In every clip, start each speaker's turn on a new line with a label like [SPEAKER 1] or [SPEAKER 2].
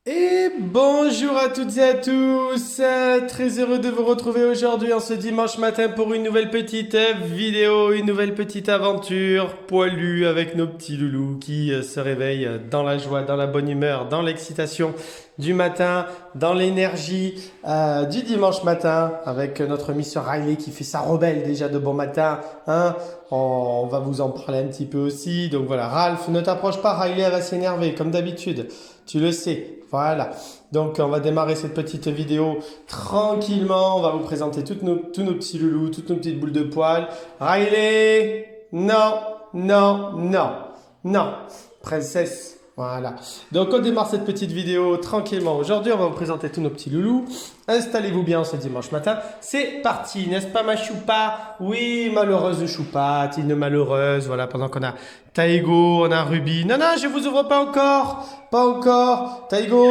[SPEAKER 1] Et bonjour à toutes et à tous, très heureux de vous retrouver aujourd'hui en ce dimanche matin pour une nouvelle petite vidéo, une nouvelle petite aventure poilue avec nos petits loulous qui se réveillent dans la joie, dans la bonne humeur, dans l'excitation du matin, dans l'énergie du dimanche matin avec notre Miss Riley qui fait sa rebelle déjà de bon matin, hein. On va vous en parler un petit peu aussi. Donc voilà, Ralph, ne t'approche pas, Riley, elle va s'énerver comme d'habitude. Tu le sais. Voilà. Donc on va démarrer cette petite vidéo tranquillement. On va vous présenter tous nos petits loulous, toutes nos petites boules de poils. Riley, non, non, non, non. Princesse. Voilà. Donc on démarre cette petite vidéo tranquillement. Aujourd'hui, on va vous présenter tous nos petits loulous. Installez-vous bien ce dimanche matin. C'est parti, n'est-ce pas ma choupa? Oui, malheureuse choupate, une malheureuse. Voilà, pendant qu'on a Taigo, on a Ruby. Non, non, je vous ouvre pas encore. Pas encore. Taigo.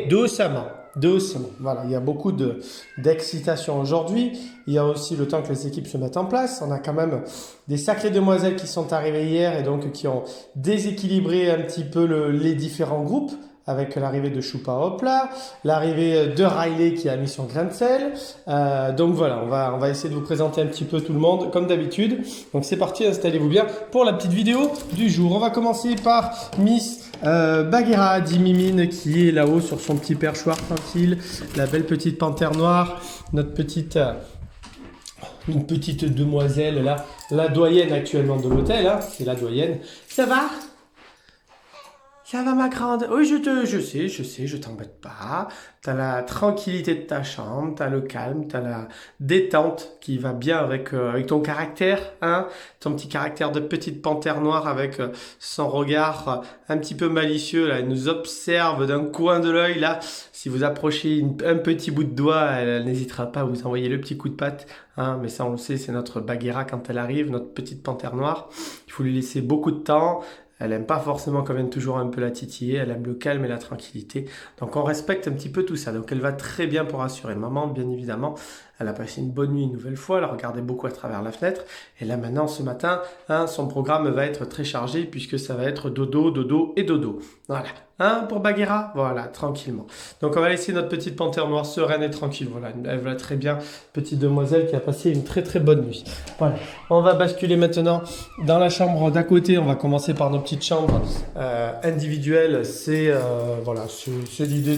[SPEAKER 1] Doucement. Doucement. Voilà, il y a beaucoup d'excitation aujourd'hui. Il y a aussi le temps que les équipes se mettent en place. On a quand même des sacrées demoiselles qui sont arrivées hier et donc qui ont déséquilibré un petit peu les différents groupes avec l'arrivée de Choupa Hopla, l'arrivée de Riley qui a mis son grain de sel. Donc voilà, on va essayer de vous présenter un petit peu tout le monde comme d'habitude. Donc c'est parti, installez-vous bien pour la petite vidéo du jour. On va commencer par Miss Bagheera Dimimine qui est là-haut sur son petit perchoir tranquille. La belle petite panthère noire, notre petite... une petite demoiselle là, la doyenne actuellement de l'hôtel, hein, c'est la doyenne. Ça va? Ça va ma grande? Oui, je sais, je t'embête pas. T'as la tranquillité de ta chambre, t'as le calme, t'as la détente qui va bien avec ton caractère, hein? Ton petit caractère de petite panthère noire avec son regard un petit peu malicieux, là. Elle nous observe d'un coin de l'œil, là. Si vous approchez un petit bout de doigt, elle n'hésitera pas à vous envoyer le petit coup de patte, hein? Mais ça, on le sait, c'est notre Bagheera quand elle arrive, notre petite panthère noire. Il faut lui laisser beaucoup de temps. Elle aime pas forcément qu'on vienne toujours un peu la titiller, elle aime le calme et la tranquillité. Donc on respecte un petit peu tout ça. Donc elle va très bien pour assurer maman, bien évidemment. Elle a passé une bonne nuit une nouvelle fois, elle a regardé beaucoup à travers la fenêtre. Et là maintenant, ce matin, hein, son programme va être très chargé puisque ça va être dodo, dodo et dodo. Voilà. Hein, pour Bagheera? Voilà, tranquillement. Donc on va laisser notre petite panthère noire sereine et tranquille. Voilà, elle va très bien, petite demoiselle qui a passé une très très bonne nuit. Voilà. On va basculer maintenant dans la chambre d'à côté. On va commencer par nos petites chambres individuelles. Voilà, c'est l'idée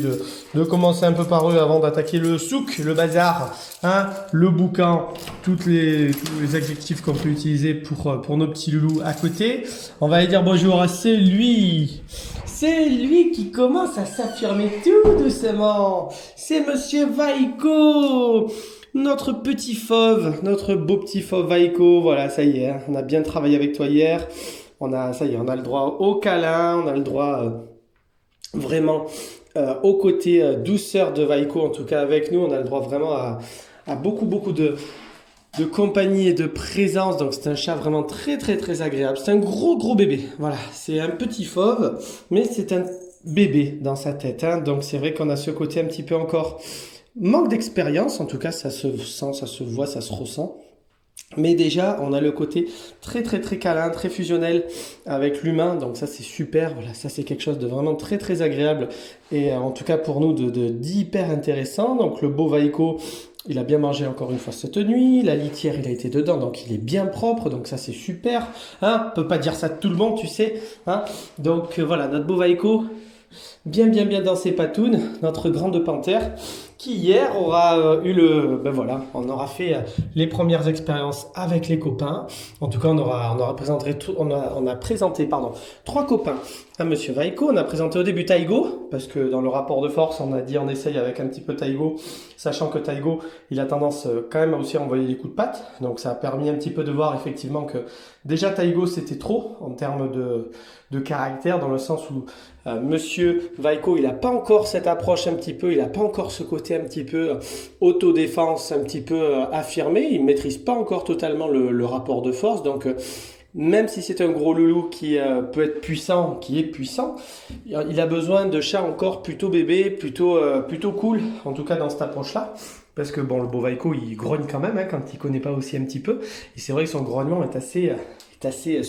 [SPEAKER 1] de commencer un peu par eux avant d'attaquer le souk, le bazar, hein, le boucan, tous les adjectifs qu'on peut utiliser pour nos petits loulous à côté. On va aller dire bonjour à celui. C'est lui qui commence à s'affirmer tout doucement. C'est Monsieur Vaiko. Notre petit fauve, notre beau petit fauve Vaiko, voilà, ça y est, hein, on a bien travaillé avec toi hier. Ça y est, on a le droit au câlin, on a le droit vraiment au côté douceur de Vaiko, en tout cas avec nous, on a le droit vraiment à beaucoup, beaucoup de compagnie et de présence. Donc c'est un chat vraiment très, très, très agréable. C'est un gros, gros bébé. Voilà, c'est un petit fauve, mais c'est un bébé dans sa tête, hein. Donc c'est vrai qu'on a ce côté un petit peu encore manque d'expérience, en tout cas ça se sent, ça se voit, ça se ressent. Mais déjà, on a le côté très très très câlin, très fusionnel avec l'humain, donc ça c'est super, voilà, ça c'est quelque chose de vraiment très très agréable et en tout cas pour nous d'hyper intéressant. Donc le beau Vaiko, il a bien mangé encore une fois cette nuit, la litière il a été dedans, donc il est bien propre, donc ça c'est super, hein, on peut pas dire ça de tout le monde, tu sais, hein. Donc voilà, notre beau Vaiko, bien dans ses patounes, notre grande panthère, qui hier aura ben voilà, on aura fait les premières expériences avec les copains. En tout cas, on aura présenté on a présenté, pardon, 3 copains à Monsieur Vaiko. On a présenté au début Taigo, parce que dans le rapport de force, on a dit on essaye avec un petit peu Taigo, sachant que Taigo, il a tendance quand même aussi à envoyer des coups de patte. Donc ça a permis un petit peu de voir effectivement que déjà Taigo c'était trop en termes de caractère, dans le sens où Monsieur Vaiko, il n'a pas encore cette approche un petit peu, il n'a pas encore ce côté un petit peu autodéfense, un petit peu affirmé, il ne maîtrise pas encore totalement le rapport de force, donc même si c'est un gros loulou qui peut être puissant, qui est puissant, il a besoin de chats encore plutôt bébés, plutôt cool, en tout cas dans cette approche-là. Parce que bon, le beau Vaiko, il grogne quand même, hein, quand il connaît pas aussi un petit peu. Et c'est vrai que son grognement est est assez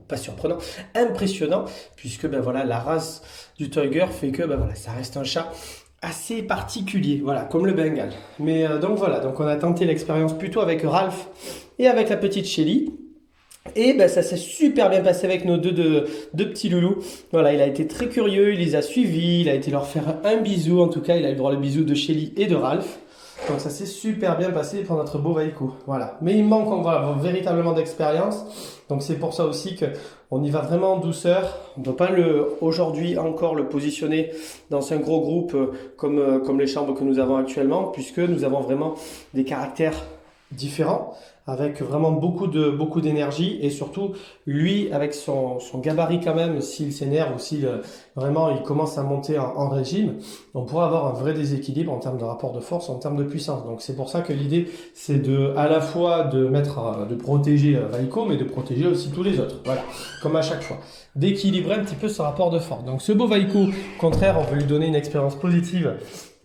[SPEAKER 1] pas surprenant, impressionnant, puisque ben voilà, la race du Tiger fait que ben voilà, ça reste un chat assez particulier, voilà, comme le Bengal. Mais donc voilà, donc on a tenté l'expérience plutôt avec Ralph et avec la petite Shelly. Et ben, ça s'est super bien passé avec nos deux petits loulous. Voilà, il a été très curieux, il les a suivis, il a été leur faire un bisou. En tout cas, il a eu le droit au bisou de Shelly et de Ralph. Donc ça s'est super bien passé pour notre beau Vaiko. Voilà. Mais il manque voilà, véritablement d'expérience. Donc c'est pour ça aussi qu'on y va vraiment en douceur. On ne peut pas aujourd'hui encore le positionner dans un gros groupe comme les chambres que nous avons actuellement, puisque nous avons vraiment des caractères différents, avec vraiment beaucoup d'énergie, et surtout lui avec son gabarit quand même, s'il s'énerve ou s'il vraiment il commence à monter en régime, on pourra avoir un vrai déséquilibre en termes de rapport de force, en termes de puissance. Donc c'est pour ça que l'idée c'est à la fois de protéger Vaiko, mais de protéger aussi tous les autres, voilà, comme à chaque fois, d'équilibrer un petit peu ce rapport de force. Donc ce beau Vaiko, au contraire, on veut lui donner une expérience positive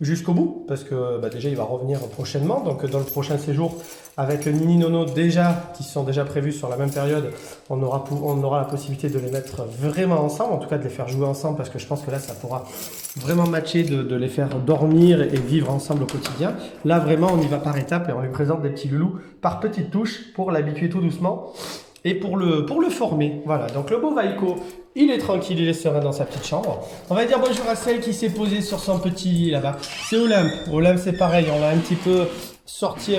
[SPEAKER 1] jusqu'au bout, parce que déjà il va revenir prochainement, donc dans le prochain séjour avec Nini Nono qui sont déjà prévus sur la même période, on aura la possibilité de les mettre vraiment ensemble, en tout cas de les faire jouer ensemble, parce que je pense que là ça pourra vraiment matcher de les faire dormir et vivre ensemble au quotidien. Là vraiment on y va par étapes et on lui présente des petits loulous par petites touches pour l'habituer tout doucement et pour le former. Voilà, donc le beau Vaiko, il est tranquille, il est serein dans sa petite chambre. On va dire bonjour à celle qui s'est posée sur son petit lit là-bas. C'est Olympe. Olympe, c'est pareil, on l'a un petit peu sorti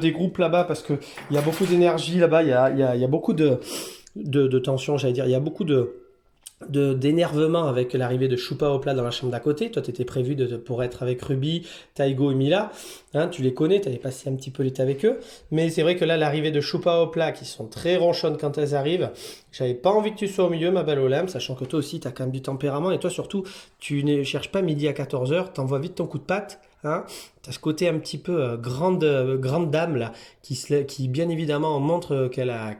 [SPEAKER 1] des groupes là-bas parce que il y a beaucoup d'énergie là-bas, il y a beaucoup de tension, j'allais dire, il y a beaucoup d'énervement avec l'arrivée de Choupa au plat dans la chambre d'à côté. Toi, tu étais prévu pour être avec Ruby, Taigo et Mila. Hein, tu les connais, tu avais passé un petit peu l'été avec eux. Mais c'est vrai que là, l'arrivée de Choupa au plat, qui sont très ronchonnes quand elles arrivent, j'avais pas envie que tu sois au milieu, ma belle Olympe, sachant que toi aussi, tu as quand même du tempérament. Et toi, surtout, tu ne cherches pas midi à 14h, tu envoies vite ton coup de patte. Hein, tu as ce côté un petit peu grande dame là, qui bien évidemment montre qu'elle a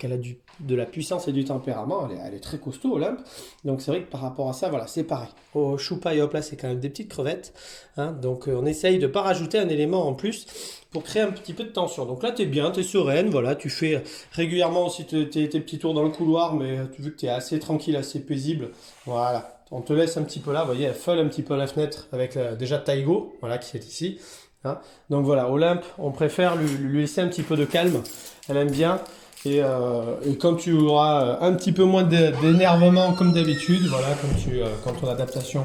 [SPEAKER 1] de la puissance et du tempérament. Elle est très costaud, Olympe. Donc c'est vrai que par rapport à ça, voilà, c'est pareil. Au Choupa et hop là, c'est quand même des petites crevettes. Hein, donc on essaye de ne pas rajouter un élément en plus pour créer un petit peu de tension. Donc là, tu es bien, tu es sereine. Voilà, tu fais régulièrement aussi tes petits tours dans le couloir, mais vu que tu es assez tranquille, assez paisible, voilà. On te laisse un petit peu là, vous voyez, elle feule un petit peu à la fenêtre avec déjà Taigo, voilà, qui est ici. Hein. Donc voilà, Olympe, on préfère lui laisser un petit peu de calme. Elle aime bien. Et quand tu auras un petit peu moins d'énervement comme d'habitude, voilà, quand ton adaptation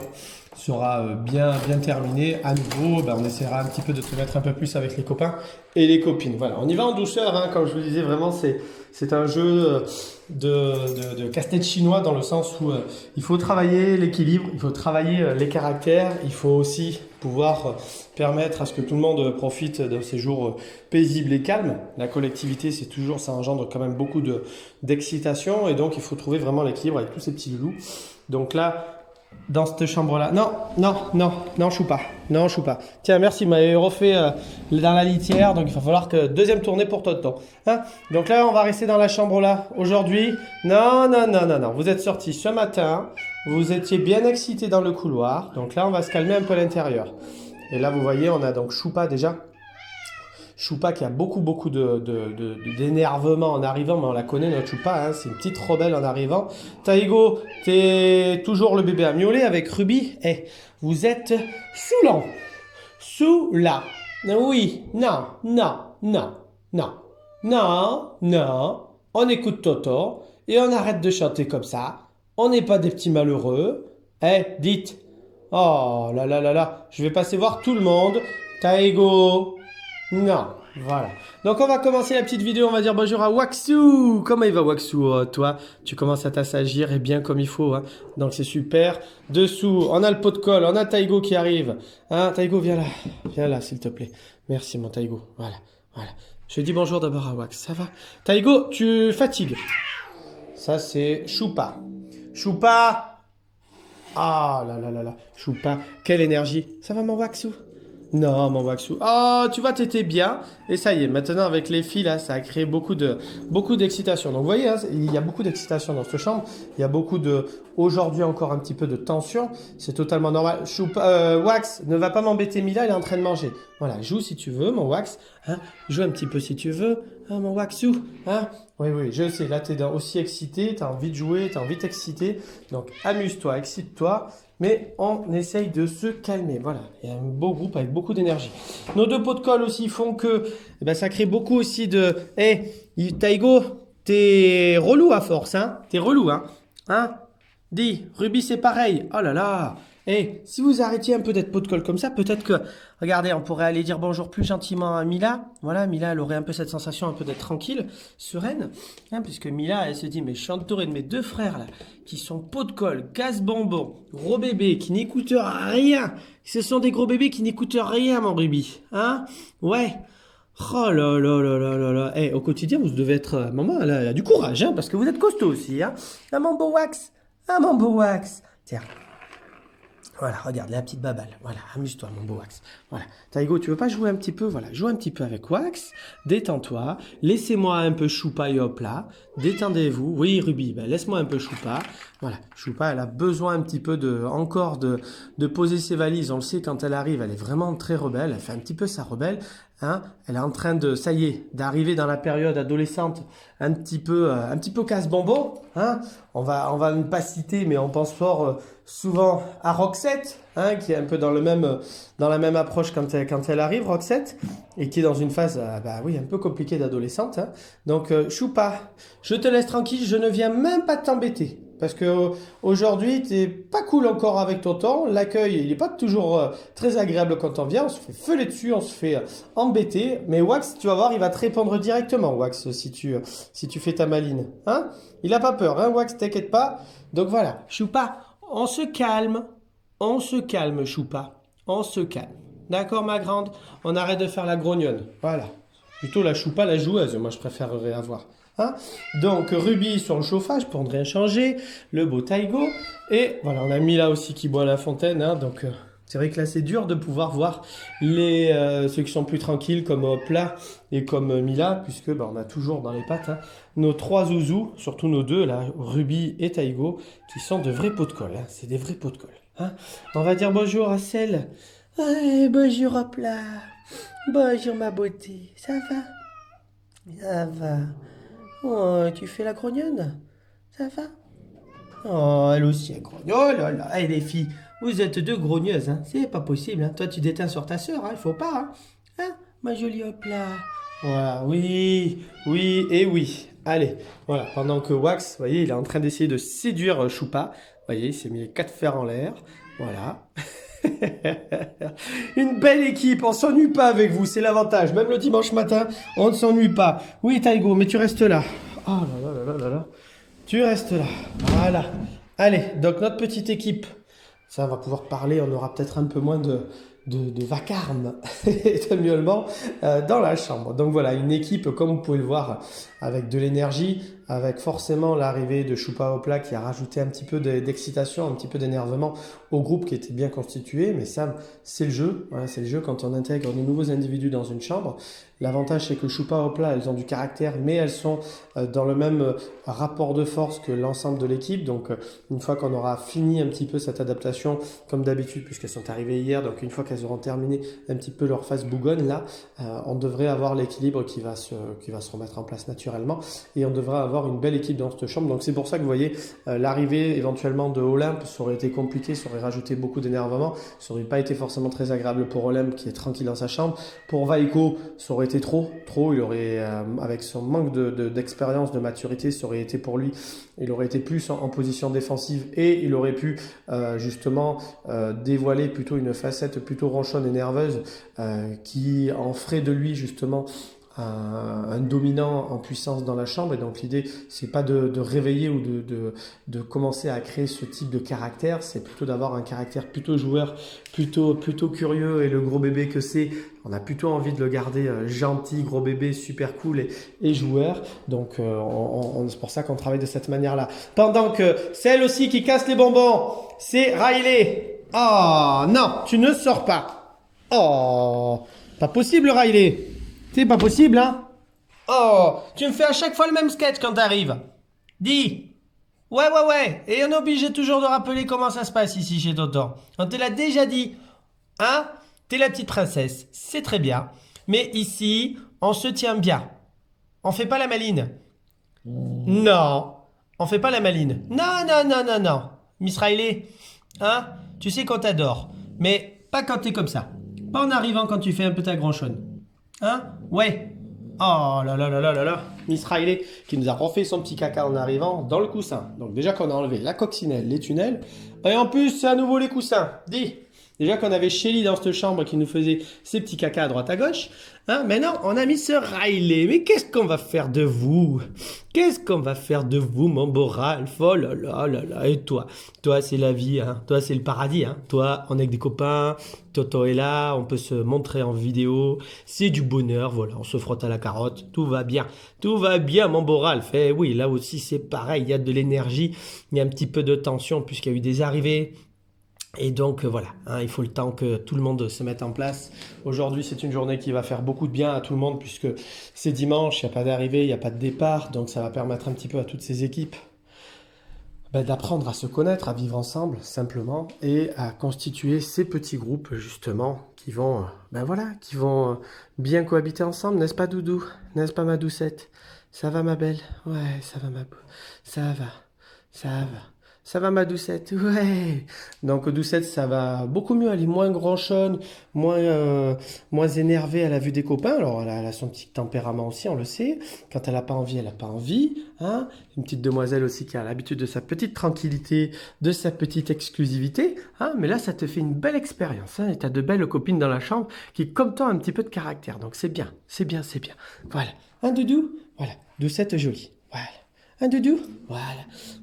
[SPEAKER 1] sera bien terminée, à nouveau, on essaiera un petit peu de te mettre un peu plus avec les copains et les copines. Voilà, on y va en douceur, hein, comme je vous le disais, vraiment c'est un jeu de casse-tête chinois dans le sens où il faut travailler l'équilibre, il faut travailler les caractères, il faut aussi pouvoir permettre à ce que tout le monde profite de ces jours paisibles et calmes. La collectivité, ça engendre quand même beaucoup d'excitation et donc il faut trouver vraiment l'équilibre avec tous ces petits loulous. Donc là, dans cette chambre-là, non, Choupa, non, Choupa. Tiens, merci, il m'avait refait dans la litière, donc il va falloir que deuxième tournée pour Tonton. Hein, donc là, on va rester dans la chambre-là aujourd'hui. Non, vous êtes sortis ce matin, vous étiez bien excités dans le couloir, donc là, on va se calmer un peu à l'intérieur. Et là, vous voyez, on a donc Choupa déjà. Choupa qui a beaucoup d'énervement en arrivant, mais on la connaît notre Choupa, hein, c'est une petite rebelle en arrivant. Taigo, t'es toujours le bébé à miauler avec Ruby. Vous êtes saoulant. Saoulant. Oui, non. On écoute Toto et on arrête de chanter comme ça. On n'est pas des petits malheureux. Dites. Oh là, je vais passer voir tout le monde. Taigo. Non, voilà. Donc on va commencer la petite vidéo, on va dire bonjour à Waxu. Comment il va Waxu? Toi, tu commences à t'assagir et bien comme il faut. Hein. Donc c'est super. Dessous, on a le pot de colle, on a Taigo qui arrive. Hein, Taigo, viens là s'il te plaît. Merci mon Taigo. Voilà. Je dis bonjour d'abord à Wax, ça va? Taigo, tu fatigues. Ça c'est Choupa. Ah là. Choupa, quelle énergie. Ça va mon Waxu? Non, mon Waxu. Oh, tu vois, t'étais bien. Et ça y est, maintenant avec les filles, là, ça a créé beaucoup d'excitation. Donc, vous voyez, hein, il y a beaucoup d'excitation dans cette chambre. Il y a aujourd'hui encore un petit peu de tension. C'est totalement normal. Wax, ne va pas m'embêter, Mila, elle est en train de manger. Voilà, joue si tu veux, mon Wax. Hein, joue un petit peu si tu veux, hein, mon Waxou. Hein. Oui, oui, je sais, là, tu es aussi excité, tu as envie de jouer, tu as envie de t'exciter. Donc, amuse-toi, excite-toi, mais on essaye de se calmer. Voilà, il y a un beau groupe avec beaucoup d'énergie. Nos 2 pots de colle aussi font que eh ben, ça crée beaucoup aussi de... Hé, hey, Taigo, t'es relou à force, hein? T'es relou, hein? Hein? Dis, Ruby, c'est pareil. Oh là là! Et si vous arrêtiez un peu d'être pot de colle comme ça, peut-être que, regardez, on pourrait aller dire bonjour plus gentiment à Mila. Voilà, Mila, elle aurait un peu cette sensation un peu d'être tranquille, sereine. Hein, puisque Mila, elle se dit, mais je suis entourée de mes 2 frères, là, qui sont pot de colle, casse-bonbon, gros bébés, qui n'écoutent rien. Ce sont des gros bébés qui n'écoutent rien, mon Ruby. Hein? Ouais. Oh là là là là là là. Hey, au quotidien, vous devez être, maman, elle a du courage, hein, parce que vous êtes costaud aussi, hein. Ah, mon beau Wax. Ah, mon beau Wax. Tiens. Voilà, regarde, la petite babale. Voilà, amuse-toi, mon beau Wax. Voilà. Taigo, tu veux pas jouer un petit peu? Voilà, joue un petit peu avec Wax. Détends-toi. Laissez-moi un peu Choupa et hop là. Détendez-vous. Oui, Ruby, ben, laisse-moi un peu Choupa. Voilà, Choupa, elle a besoin un petit peu encore de poser ses valises. On le sait, quand elle arrive, elle est vraiment très rebelle. Elle fait un petit peu sa rebelle. Hein, elle est en train de, ça y est, d'arriver dans la période adolescente un petit peu casse-bonbon. Hein. On va ne pas citer, mais on pense fort souvent à Roxette, hein, qui est un peu dans la même approche quand elle arrive, Roxette, et qui est dans une phase, bah oui, un peu compliquée d'adolescente. Hein. Donc, Choupa, je te laisse tranquille, je ne viens même pas t'embêter. Parce que aujourd'hui, t'es pas cool encore avec tonton. L'accueil, il est pas toujours très agréable quand on vient. On se fait feuler dessus, on se fait embêter. Mais Wax, tu vas voir, il va te répondre directement, Wax, si tu fais ta maline. Hein? Il a pas peur, hein, Wax, t'inquiète pas. Donc voilà, Choupa, on se calme. On se calme, Choupa. On se calme. D'accord, ma grande? On arrête de faire la grognonne. Voilà. Plutôt la Choupa, la joueuse, moi je préférerais avoir. Hein, donc Ruby sur le chauffage pour ne rien changer, le beau Taigo, et voilà, on a mis là aussi qui boit à la fontaine, hein, donc c'est vrai que là c'est dur de pouvoir voir ceux qui sont plus tranquilles comme Hopla et comme Mila, puisque bah, on a toujours dans les pattes hein, nos 3 zouzous, surtout nos 2 là, Ruby et Taigo, qui sont de vrais pots de colle, hein, c'est des vrais pots de colle. Hein. On va dire bonjour à celle, ouais, bonjour Hopla, bonjour ma beauté, ça va? Ça va. Oh, tu fais la grognonne? Ça va? Oh, elle aussi, elle grogne. Oh là là, hey, les filles, vous êtes 2 grogneuses, hein. C'est pas possible, hein. Toi, tu déteins sur ta sœur, hein. Il faut pas, hein. Hein, ma jolie hop là. Voilà, oui, oui et oui. Allez, voilà, pendant que Wax, vous voyez, il est en train d'essayer de séduire Choupa. Vous voyez, il s'est mis les 4 fers en l'air. Voilà. Une belle équipe, on s'ennuie pas avec vous, c'est l'avantage. Même le dimanche matin, on ne s'ennuie pas. Oui, Taigo, mais tu restes là. Oh là là là là là. Tu restes là. Voilà. Allez, donc notre petite équipe, ça on va pouvoir parler, on aura peut-être un peu moins de vacarme et de miaulement dans la chambre. Donc voilà, une équipe, comme vous pouvez le voir, avec de l'énergie, avec forcément l'arrivée de Choupa Hopla qui a rajouté un petit peu d'excitation, un petit peu d'énervement au groupe qui était bien constitué. Mais ça, c'est le jeu. Voilà, c'est le jeu quand on intègre de nouveaux individus dans une chambre. L'avantage, c'est que Choupa Hopla, elles ont du caractère, mais elles sont dans le même rapport de force que l'ensemble de l'équipe. Donc, une fois qu'on aura fini un petit peu cette adaptation, comme d'habitude, puisqu'elles sont arrivées hier, donc une fois qu'elles auront terminé un petit peu leur phase bougonne, là, on devrait avoir l'équilibre qui va se remettre en place naturellement. Et on devrait avoir une belle équipe dans cette chambre. Donc, c'est pour ça que vous voyez, l'arrivée éventuellement de Olympe, ça aurait été compliqué, ça aurait rajouté beaucoup d'énervement. Ça n'aurait pas été forcément très agréable pour Olympe qui est tranquille dans sa chambre. Pour Vaiko, ça aurait été trop, il aurait, avec son manque d'expérience, de maturité, ça aurait été pour lui, il aurait été plus en position défensive et il aurait pu justement dévoiler plutôt une facette plutôt ronchonne et nerveuse qui en ferait de lui justement un dominant en puissance dans la chambre. Et donc l'idée, c'est pas de réveiller ou de commencer à créer ce type de caractère, c'est plutôt d'avoir un caractère plutôt joueur, plutôt curieux, et le gros bébé que c'est, on a plutôt envie de le garder gentil, gros bébé, super cool et joueur. Donc c'est pour ça qu'on travaille de cette manière-là. Pendant que celle aussi qui casse les bonbons, c'est Riley. Oh non, tu ne sors pas. Oh, pas possible Riley. C'est pas possible, hein? Oh, tu me fais à chaque fois le même sketch quand t'arrives. Dis. Ouais. Et on est obligé toujours de rappeler comment ça se passe ici chez Tonton. On te l'a déjà dit. Hein? t'es la petite princesse, c'est très bien. Mais ici, on se tient bien. On fait pas la maline. Non, on fait pas la maline. Non, non, non, non, non. Miss Riley, hein, tu sais qu'on t'adore. Mais pas quand t'es comme ça. Pas en arrivant quand tu fais un peu ta granchonne. Hein? Ouais. Oh là là là là là là. Miss Riley qui nous a refait son petit caca en arrivant dans le coussin. Donc déjà qu'on a enlevé la coccinelle, les tunnels. Et en plus, c'est à nouveau les coussins. Dis. Déjà qu'on avait Shelly dans cette chambre qui nous faisait ses petits cacas à droite à gauche. Hein, maintenant, on a mis ce Riley. Mais qu'est-ce qu'on va faire de vous? Qu'est-ce qu'on va faire de vous, mon beau Ralph? Oh là là là là. Et toi? Toi, c'est la vie. Hein. Toi, c'est le paradis. Hein. Toi, on est avec des copains. Toto est là. On peut se montrer en vidéo. C'est du bonheur. Voilà, on se frotte à la carotte. Tout va bien. Tout va bien, mon beau Ralph. Et oui, là aussi, c'est pareil. Il y a de l'énergie. Il y a un petit peu de tension puisqu'il y a eu des arrivées. Et donc voilà, hein, il faut le temps que tout le monde se mette en place. Aujourd'hui, c'est une journée qui va faire beaucoup de bien à tout le monde puisque c'est dimanche, il n'y a pas d'arrivée, il n'y a pas de départ. Donc ça va permettre un petit peu à toutes ces équipes d'apprendre à se connaître, à vivre ensemble simplement et à constituer ces petits groupes justement qui vont, qui vont bien cohabiter ensemble. N'est-ce pas Doudou? N'est-ce pas ma doucette? Ça va ma belle? Ouais, ça va ça va, ça va. Ça va ma doucette, ouais. Donc doucette, ça va beaucoup mieux. Elle est moins gronchonne, moins énervée à la vue des copains. Alors elle a son petit tempérament aussi, on le sait. Quand elle n'a pas envie, elle n'a pas envie. Hein. Une petite demoiselle aussi qui a l'habitude de sa petite tranquillité, de sa petite exclusivité. Hein. Mais là, ça te fait une belle expérience. Hein. Et tu as de belles copines dans la chambre qui, comme toi, ont un petit peu de caractère. Donc c'est bien, c'est bien, c'est bien. Voilà. Un doudou, voilà. Doucette jolie. Voilà. Un doudou? Voilà.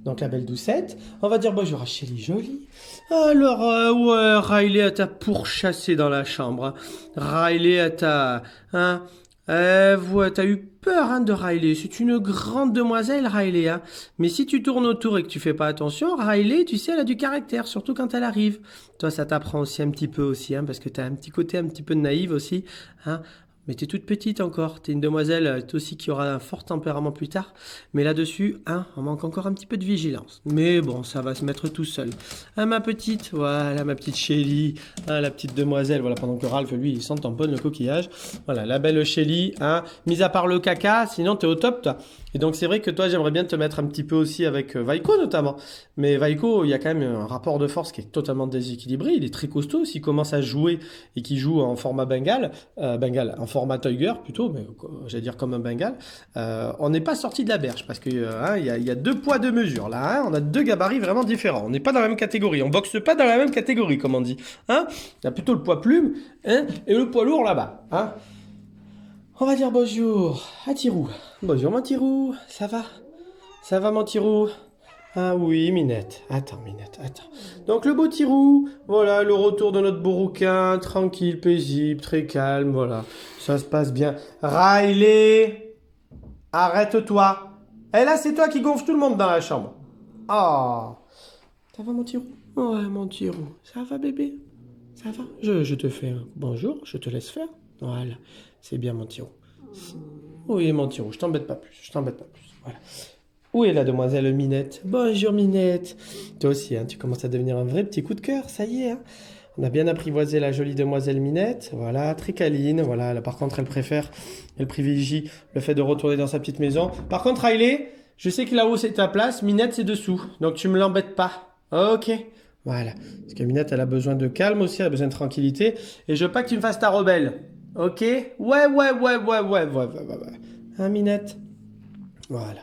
[SPEAKER 1] Donc la belle doucette. On va dire bonjour à Shelly jolie. Alors, ouais, Riley, elle t'a pourchassé dans la chambre. Hein. Riley, elle t'a... Hein, ouais, t'as eu peur hein, de Riley. C'est une grande demoiselle, Riley. Hein. Mais si tu tournes autour et que tu fais pas attention, Riley, tu sais, elle a du caractère, surtout quand elle arrive. Toi, ça t'apprend aussi un petit peu aussi, hein, parce que t'as un petit côté un petit peu naïf aussi. Hein. Mais t'es toute petite encore, t'es une demoiselle aussi qui aura un fort tempérament plus tard. Mais là-dessus, hein, on manque encore un petit peu de vigilance. Mais bon, ça va se mettre tout seul. Ah, ma petite, voilà, ma petite Shelly, hein, la petite demoiselle, voilà, pendant que Ralph, lui, il sent tamponne le coquillage. Voilà, la belle Shelly, hein, mis à part le caca, sinon t'es au top, toi. Et donc, c'est vrai que toi, j'aimerais bien te mettre un petit peu aussi avec Vaiko, notamment. Mais Vaiko, il y a quand même un rapport de force qui est totalement déséquilibré. Il est très costaud. S'il commence à jouer et qu'il joue en format Bengale, en format Tiger plutôt, mais j'allais dire comme un Bengale, on n'est pas sorti de la berge parce que il y a deux poids, deux mesures. Là, hein, on a deux gabarits vraiment différents. On n'est pas dans la même catégorie. On boxe pas dans la même catégorie, comme on dit. Hein, il y a plutôt le poids plume hein, et le poids lourd là-bas. Hein. On va dire bonjour à Tirou. Bonjour mon Tirou, ça va? Ça va mon Tirou? Ah oui, Minette. Attends, Minette, attends. Donc le beau Tirou, voilà, le retour de notre beau rouquin, tranquille, paisible, très calme, voilà. Ça se passe bien. Riley, arrête-toi. Et là, c'est toi qui gonfle tout le monde dans la chambre. Oh, ça va mon Tirou? Ouais, mon Tirou. Ça va bébé? Ça va? Je te fais un bonjour, je te laisse faire. Voilà, c'est bien mon Tirou. Oui, mon Tirou, je t'embête pas plus, Voilà. Où est la demoiselle Minette? Bonjour Minette. Toi aussi, hein, tu commences à devenir un vrai petit coup de cœur, ça y est. Hein. On a bien apprivoisé la jolie demoiselle Minette. Voilà, très câline. Voilà, là, par contre, elle privilégie le fait de retourner dans sa petite maison. Par contre, Riley, je sais que là-haut c'est ta place, Minette c'est dessous. Donc tu me l'embêtes pas. Ok. Voilà. Parce que Minette, elle a besoin de calme aussi, elle a besoin de tranquillité. Et je veux pas que tu me fasses ta rebelle. Ok? Ouais. Hein, Minette? Voilà.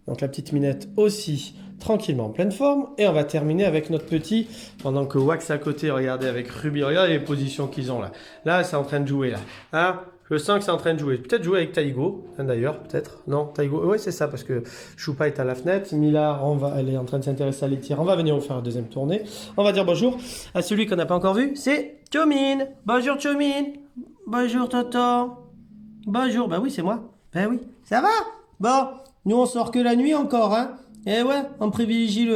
[SPEAKER 1] Donc la petite Minette aussi, tranquillement en pleine forme. Et on va terminer avec notre petit, pendant que Wax à côté, regardez avec Ruby, regardez les positions qu'ils ont là. Là, c'est en train de jouer là. Hein? Je sens que c'est en train de jouer. Peut-être jouer avec Taigo, hein, d'ailleurs, peut-être. Non, Taigo, oui c'est ça, parce que Choupa est à la fenêtre. Mila, elle est en train de s'intéresser à l'étire. On va venir vous faire une deuxième tournée. On va dire bonjour à celui qu'on n'a pas encore vu, c'est Choumine. Bonjour Choumine. Bonjour Toto. Bonjour, bah oui, c'est moi. Ben oui. Ça va? Bon, nous on sort que la nuit encore, hein. Eh ouais, on privilégie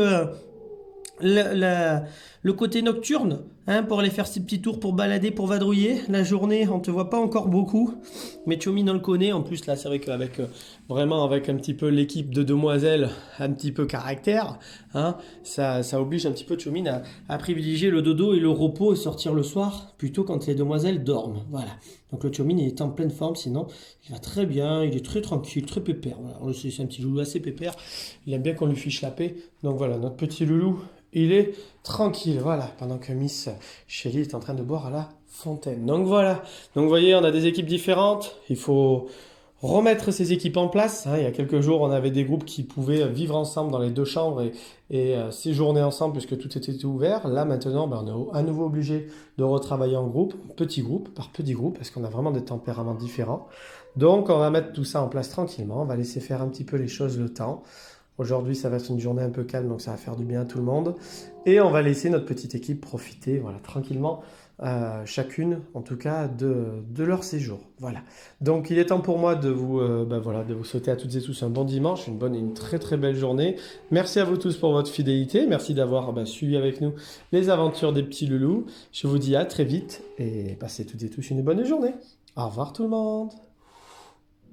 [SPEAKER 2] le côté nocturne, hein, pour aller faire ses petits tours, pour balader, pour vadrouiller. La journée, on te voit pas encore beaucoup, mais Tchomin, on le connaît. En plus, là, c'est vrai qu'avec vraiment avec un petit peu l'équipe de demoiselles, un petit peu caractère, hein, ça oblige un petit peu Tchomin à privilégier le dodo et le repos et sortir le soir, plutôt quand les demoiselles dorment. Voilà. Donc le Tchomin, il est en pleine forme, sinon il va très bien, il est très tranquille, très pépère. Voilà. C'est un petit loulou assez pépère. Il aime bien qu'on lui fiche la paix. Donc voilà, notre petit loulou, il est tranquille, voilà, pendant que Miss Shelly est en train de boire à la fontaine. Donc voilà, donc vous voyez, on a des équipes différentes, il faut remettre ces équipes en place, hein. Il y a quelques jours, on avait des groupes qui pouvaient vivre ensemble dans les deux chambres et séjourner ensemble puisque tout était ouvert. Là maintenant, ben, on est à nouveau obligé de retravailler en groupe, par petit groupe, parce qu'on a vraiment des tempéraments différents. Donc on va mettre tout ça en place tranquillement, on va laisser faire un petit peu les choses le temps. Aujourd'hui, ça va être une journée un peu calme, donc ça va faire du bien à tout le monde. Et on va laisser notre petite équipe profiter, voilà, tranquillement, chacune, en tout cas, de leur séjour. Voilà. Donc, il est temps pour moi de vous, voilà, de vous souhaiter à toutes et tous un bon dimanche, une bonne et une très très belle journée. Merci à vous tous pour votre fidélité. Merci d'avoir suivi avec nous les aventures des petits loulous. Je vous dis à très vite et passez toutes et tous une bonne journée. Au revoir tout le monde.